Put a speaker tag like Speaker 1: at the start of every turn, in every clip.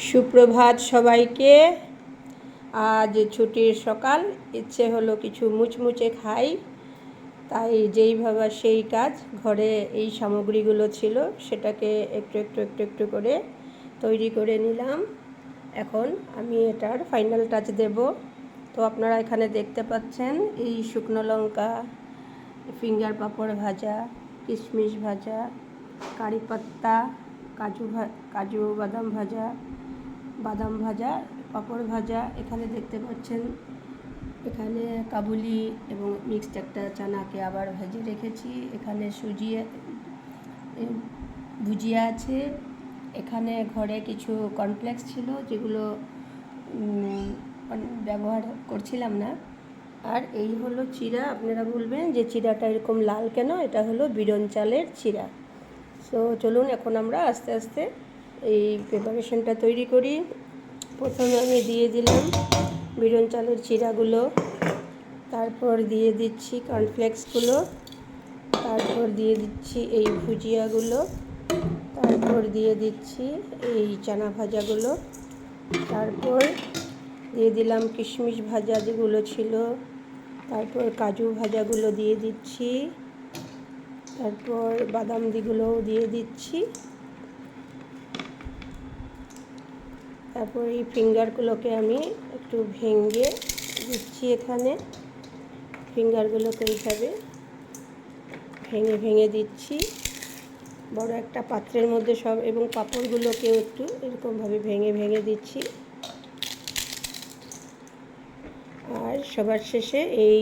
Speaker 1: সুপ্রভাত সবাইকে। আজ ছুটির সকাল, ইচ্ছে হলো কিছু মুচমুচে খাই, তাই যেই ভাবা সেই কাজ। ঘরে এই সামগ্রীগুলো ছিল, সেটাকে একটু একটু একটু একটু করে তৈরি করে নিলাম। এখন আমি এটার ফাইনাল টাচ দেব। তো আপনারা এখানে দেখতে পাচ্ছেন এই শুকনো লঙ্কা, ফিঙ্গার পাঁপড় ভাজা, কিশমিশ ভাজা, কারি পাত্তা, কাজু বাদাম ভাজা, পাঁপড় ভাজা। এখানে দেখতে পাচ্ছেন এখানে কাবুলি এবং মিক্সড একটা চানাকে আবার ভেজে রেখেছি। এখানে সুজি ভুজিয়া আছে। এখানে ঘরে কিছু কর্নফ্লেক্স ছিল, যেগুলো ব্যবহার করছিলাম না। আর এই হলো চিড়া। আপনারা বলবেন যে চিড়াটা এরকম লাল কেন? এটা হলো বিরন চালের চিড়া। সো চলুন এখন আমরা আস্তে আস্তে এই প্রিপারেশনটা তৈরি করি। প্রথমে আমি দিয়ে দিলাম বিরন চালের চিড়াগুলো, তারপর দিয়ে দিচ্ছি কর্নফ্লেক্সগুলো, তারপর দিয়ে দিচ্ছি এই ভুজিয়াগুলো, তারপর দিয়ে দিচ্ছি এই চানা ভাজাগুলো, তারপর দিয়ে দিলাম কিশমিশ ভাজা যেগুলো ছিল, তারপর কাজু ভাজাগুলো দিয়ে দিচ্ছি, তারপর বাদাম দিগুলোও দিয়ে দিচ্ছি, তারপর এই ফিঙ্গারগুলোকে আমি একটু ভেঙে দিচ্ছি। এখানে ফিঙ্গারগুলোকে এইভাবে ভেঙে ভেঙে দিচ্ছি বড় একটা পাত্রের মধ্যে সব, এবং পাঁপড়গুলোকেও একটু এরকমভাবে ভেঙে ভেঙে দিচ্ছি। আর সবার শেষে এই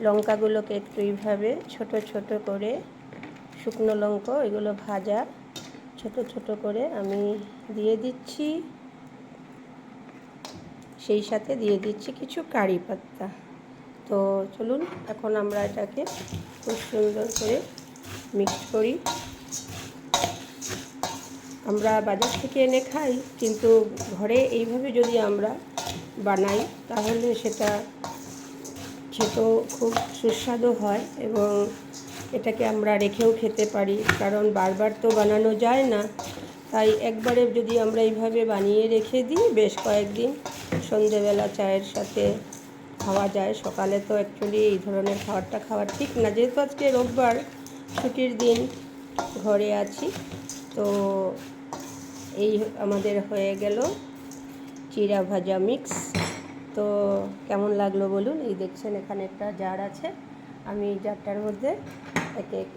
Speaker 1: লঙ্কাগুলোকে একটু এইভাবে ছোট ছোট করে, শুকনো লঙ্কা এগুলো ভাজা ছোট ছোট করে আমি দিয়ে দিচ্ছি। সেই সাথে দিয়ে দিচ্ছি কিছু কারি পাত্তা। তো চলুন এখন আমরা এটাকে খুব সুন্দর করে মিক্স করি। আমরা বাজার থেকে এনে খাই, কিন্তু ঘরে এইভাবে যদি আমরা বানাই তাহলে সেটা খেতেও খুব সুস্বাদু হয়, এবং এটাকে আমরা রেখেও খেতে পারি, কারণ বারবার তো বানানো যায় না। তাই একবারে যদি আমরা এইভাবে বানিয়ে রেখে দিই, বেশ কয়েকদিন সন্ধেবেলা চায়ের সাথে খাওয়া যায়। সকালে তো অ্যাকচুয়ালি এই ধরনের খাবারটা খাওয়া ঠিক না, যেহেতু আজকে রোববার ছুটির দিন, ঘরে আছি। তো এই আমাদের হয়ে গেল চিড়া ভাজা মিক্স। তো কেমন লাগলো বলুন। এই দেখছেন এখানে একটা জার আছে, আমি এই জারটার মধ্যে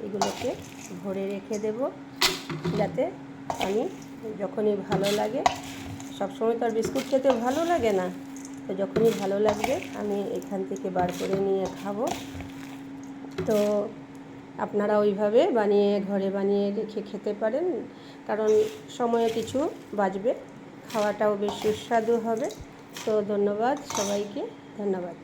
Speaker 1: এগুলোকে ভরে রেখে দেব, যাতে আমি যখনই ভালো লাগে, সবসময় তো আর বিস্কুট খেতে ভালো লাগে না, তো যখনই ভালো লাগবে আমি এখান থেকে বার করে নিয়ে খাবো। তো আপনারা ওইভাবে ঘরে বানিয়ে রেখে খেতে পারেন, কারণ সময়ে কিছু বাঁচবে, খাওয়াটাও বেশ সুস্বাদু হবে। তো ধন্যবাদ সবাইকে, ধন্যবাদ।